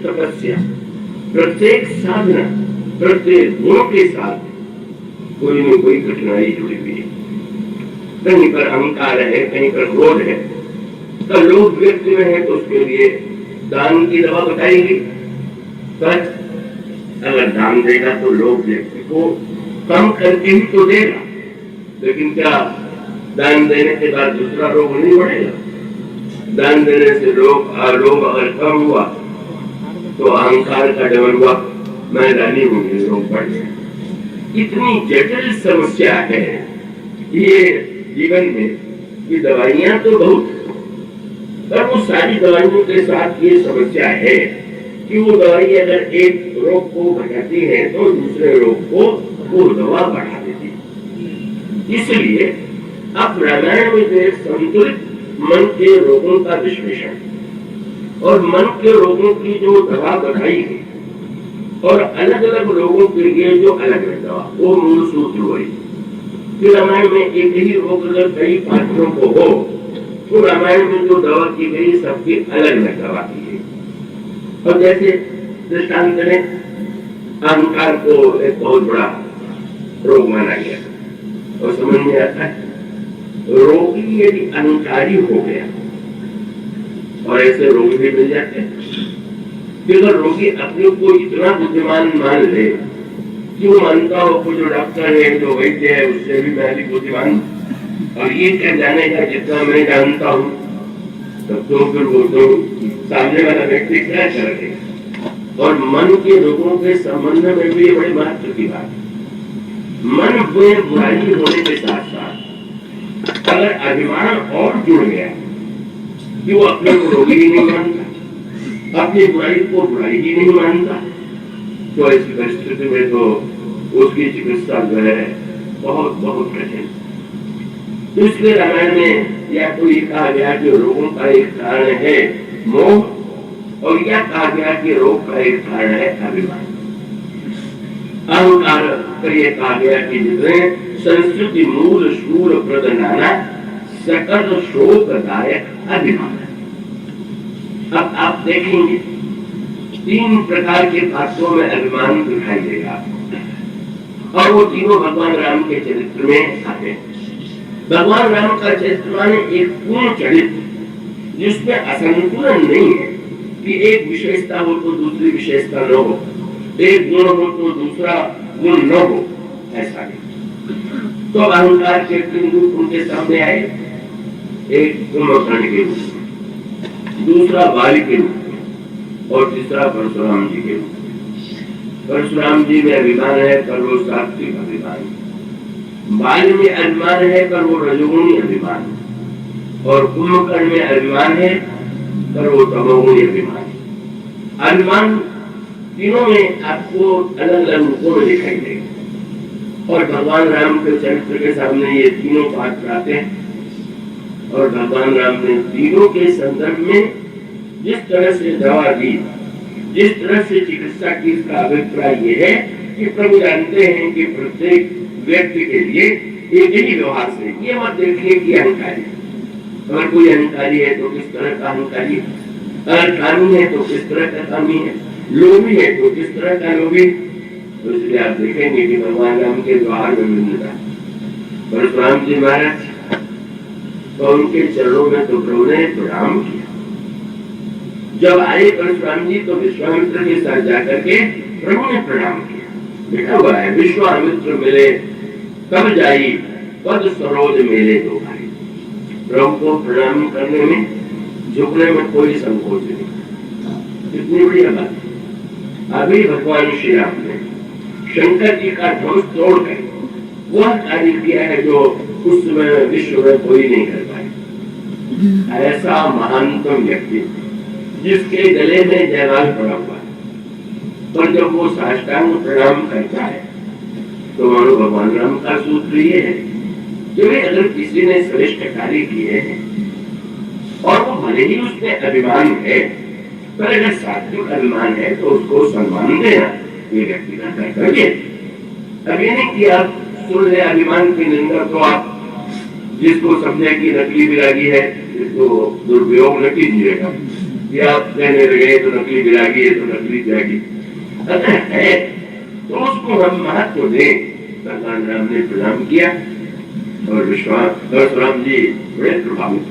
तपस्या, प्रत्येक साधना, प्रत्येक गुण के साथ कोई न कोई कठिनाई जुड़ी हुई है। कहीं पर अहंकार है, कहीं पर क्रोध है, तो लोभ व्यक्ति में है तो उसके लिए दान की दवा बताई गई। पर अगर दान देगा तो लोभ व्यक्ति को कम करके ही तो देगा, लेकिन क्या दान देने के बाद दूसरा रोग नहीं बढ़ेगा? दान देने से लोभ अगर कम हुआ तो अहंकार का डबल हुआ, मैं रानी होंगी, रोग बढ़ गया। इतनी जटिल समस्या है ये जीवन में कि दवाइयां तो बहुत, पर वो सारी दवाइयों के साथ ये समस्या है कि वो दवाई अगर एक रोग को घटाती है तो दूसरे रोग को वो दवा बढ़ा देती है। इसलिए अब रामायण में जो संतुलित मन के रोगों का विश्लेषण और मन के रोगों की जो दवा बताई है और अलग अलग लोगों के लिए जो अलग अलग दवा, वो मूल सूत्र हुई। फिर रामायण में एक ही रोग अगर कई पात्रों को हो तो रामायण में जो दवा की गई सबकी अलग अलग दवा की गई। और जैसे दृष्टांत में अहंकार को एक बहुत बड़ा रोग माना गया और समझ में आता है रोगी यदि अहंकारी हो गया, और ऐसे रोग भी मिल जाते हैं कि अगर रोगी अपने को इतना बुद्धिमान मान ले कि वो मानता हो कि जो डॉक्टर है, जो वैद्य है, उससे भी मैं अधिक बुद्धिमान और ये क्या जानेगा जितना मैं जानता हूँ, तब तो फिर वो तो सामने वाला व्यक्ति क्या करेगा। और मन के रोगों के संबंध में भी बड़ी महत्व की बात है। मन में बुराई होने के साथ साथ अगर अभिमान और जुड़ गया कि वो अपने को रोगी ही नहीं मानता, अपनी बुराई को बुराई ही नहीं मानता, तो ऐसी परिस्थिति में तो उसकी चिकित्सा जो है बहुत बहुत कठिन। तो इसलिए रामायण में या तो ये कहा गया कि रोगों का एक कारण है मोह, और यह कहा गया कि रोग का एक कारण है अभिमान। अहंकार पर यह कहा गया कि जितने संस्कृति मूल शूर प्रद नाना सकल शोकदायक अभिमान। अब आप देखेंगे 3 प्रकार के पात्रों में अभिमान दिखाई देगा और वो तीनों भगवान राम के चरित्र में आते हैं। भगवान राम का चरित्र माने एक पूर्ण चरित्र जिसमें असंतुलन नहीं है कि एक विशेषता हो तो दूसरी विशेषता न हो, एक गुण हो तो दूसरा गुण न हो, ऐसा नहीं। तो अहंकार के 3 रूप उनके सामने आए, एक कुंभकर्ण के रूप में, दूसरा बाली के रूप में और तीसरा परशुराम जी के रूप में। परशुराम जी में अभिमान है पर वो सात्विक अभिमान, बाल में अभिमान है पर वो रजोगुणी अभिमान, और कुंभकर्ण में अभिमान है पर वो तमोगुणी अभिमान। अभिमान तीनों में आपको अलग अलग रूपों में दिखाई देगा और भगवान राम के चरित्र के सामने ये तीनों पात्र आते हैं और भगवान राम ने तीनों के संदर्भ में जिस तरह से दवा दी, जिस तरह से चिकित्सा की, इसका अभिप्राय ये है कि प्रभु जानते हैं कि प्रत्येक व्यक्ति के लिए एक ही व्यवहार से ये मत देखिए कि अहंकारी, अगर कोई अहंकारी है तो किस तरह का अहंकारी है, अगर कामी है तो किस तरह का कामी है, लोभी है तो किस तरह का लोभी। तो इसलिए आप देखेंगे कि भगवान राम के व्यवहार में भिन्नता। परशुराम जी महाराज तो उनके चरणों में तो प्रभु ने प्रणाम किया। जब आए परशुराम जी तो विश्वामित्र के साथ जाकर के प्रभु ने प्रणाम किया। लिखा हुआ है विश्वामित्र मिले तब जाई पद सरोज मेले दो भाई। प्रभु को प्रणाम करने में, झुकने में कोई संकोच नहीं। कितनी बढ़िया बात है। अभी भगवान श्री राम ने शंकर जी का ध्वंस तोड़कर वह कार्य किया है जो उस समय विश्व में कोई नहीं कर पाए। ऐसा महानतम व्यक्ति जिसके गले में जयमाल पड़ा हुआ है, पर जब वो साष्टांग प्रणाम करता है तो मानो भगवान राम का सूत्र ये है कि अगर किसी ने श्रेष्ठ कार्य किए हैं और वो भले ही उसमें अभिमान है, पर अगर सात्विक अभिमान है तो उसको सम्मान देना ये व्यक्ति का कर्तव्य है। अब ये नहीं कि आप सुन ले अभिमान की निंदा तो आप जिसको समझे कि नकली विरागी है इसको दुरुपयोग न कीजिएगा, कि आप कहने लगे तो नकली विरागी है तो नकली त्यागी, अगर है तो उसको हम महत्व दें। भगवान राम ने प्रणाम किया और विश्वास परशुराम जी बड़े प्रभावित